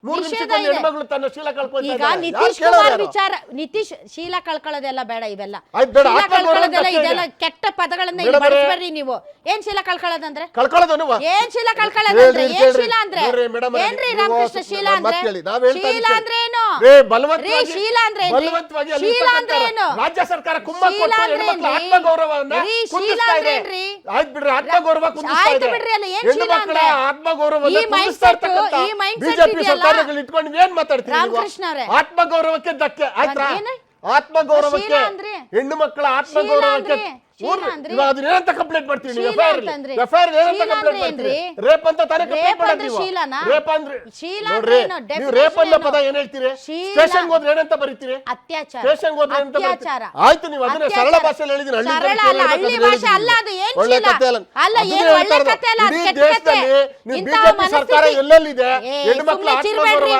ಹೆಣ್ಮಗಳು ತನ್ನ ಶೀಲ ಈಗ ನಿತೀಶ್ ಕುಮಾರ್ ವಿಚಾರ ನಿತೀಶ್ ಶೀಲ ಕಳ್ಕೊಳ್ಳೋದೆಲ್ಲ ಬೇಡ, ಇವೆಲ್ಲ ಶೀಲ ಕಳ್ಕೊಳ್ಳೋದೆಲ್ಲ ಇದೆಲ್ಲ ಕೆಟ್ಟ ಪದಗಳನ್ನ ಇಲ್ಲಿ ಬಳಸಬೇಡ್ರಿ ನೀವು. ಏನ್ ಶೀಲ ಕಳ್ಕೊಳ್ಳೋದಂದ್ರೆ ಏನ್ ಶೀಲ ಕಳ್ಕೊಳ್ಳೋದಂದ್ರೆ ಏನ್ ಶೀಲ ಅಂದ್ರೆ ಏನ್ರಿ ರಾಮಕೃಷ್ಣ ಶೀಲ ಅಂದ್ರೆ ಶೀಲ ಅಂದ್ರೆ ಏನು ರೀ? ಶೀಲ ಅಂದ್ರೆ ಶೀಲ ಅಂದ್ರೆ ಏನು? ರಾಜ್ಯ ಸರ್ಕಾರ ಶೀಲ ಅಂದ್ರೆ ಆತ್ಮಗೌರವವನ್ನ ಶೀಲ ಅಂದ್ರೆ ಏನ್ರಿ? ಆಯ್ತು ಬಿಡ್ರಿ, ಆತ್ಮಗೌರವ ಆಯ್ತು ಬಿಡ್ರಿ, ಅಲ್ಲ ಏನ್ ಶೀಲ ಅಂದ್ರೆ ಆತ್ಮಗೌರವ ಈ ಮೈಂಡ್ ಸೆಟ್ ಬಿಜೆಪಿ ಸರ್ಕಾರಗಳು ಇಟ್ಕೊಂಡು ಏನ್ ಮಾತಾಡ್ತೀವಿ? ರಾಮಕೃಷ್ಣ ಅವರೇ, ಆತ್ಮಗೌರವಕ್ಕೆ ಧಕ್ಕೆ ಆಯ್ತಾ? ಆತ್ಮಗೌರವಕ್ಕೆ ಹೆಣ್ಣು ಮಕ್ಕಳ ಆತ್ಮಗೌರವಕ್ಕೆ ಅದನ್ನೇನಂತ ಕಂಪ್ಲೇಂಟ್ ಮಾಡ್ತೀವಿ ನೀವು? ಎಫ್ಐಆರ್ ಏನಂತ ಕಂಪ್ಲೇಂಟ್ ಮಾಡ್ತೀವಿ? ರೇಪ್ ಅಂತ ತಾನೇ ಕಂಪ್ಲೇಂಟ್ ಮಾಡೋದು ನೀವು? ರೇಪ್ ಅಂದ್ರೆ ನೋಡ್ರಿ, ನೀವು ರೇಪ್ ಅನ್ನೋ ಪದ ಏನ್ ಹೇಳ್ತೀರಿ? ಸ್ಟೇಷನ್ ಹೋದ್ರೆ ಏನಂತ ಬರೀತೀರಿ? ಅತ್ಯಾಚಾರ. ಸ್ಟೇಷನ್ ಹೋದ್ರೆ ಏನಂತ ಬರೀತೀರಿ? ಆಯ್ತು, ನೀವು ಅದನ್ನ ಸರಳ ಭಾಷೆಯಲ್ಲಿ ಹೇಳಿದೀನಿ. ಹಳ್ಳಿ ಭಾಷೆ ಅಲ್ಲ ಅದು. ಏನ್ ಒಳ್ಳೆ ಶೀಲ ಕಥೆ ಅಲ್ಲ. ಅಲ್ಲ, ಏನ್ ಒಳ್ಳೆ ಕಥೆ ಅಲ್ಲ, ಅದು ಕೆಟ್ಟ ಕಥೆ. ದೇಶದಲ್ಲಿ ನೀವು ಬಿಜೆಪಿ ಸರ್ಕಾರ ಎಲ್ಲೆಲ್ಲಿದೆ? ಹೆಣ್ಣು ಮಕ್ಕಳ ಆತ್ಮಗೌರವ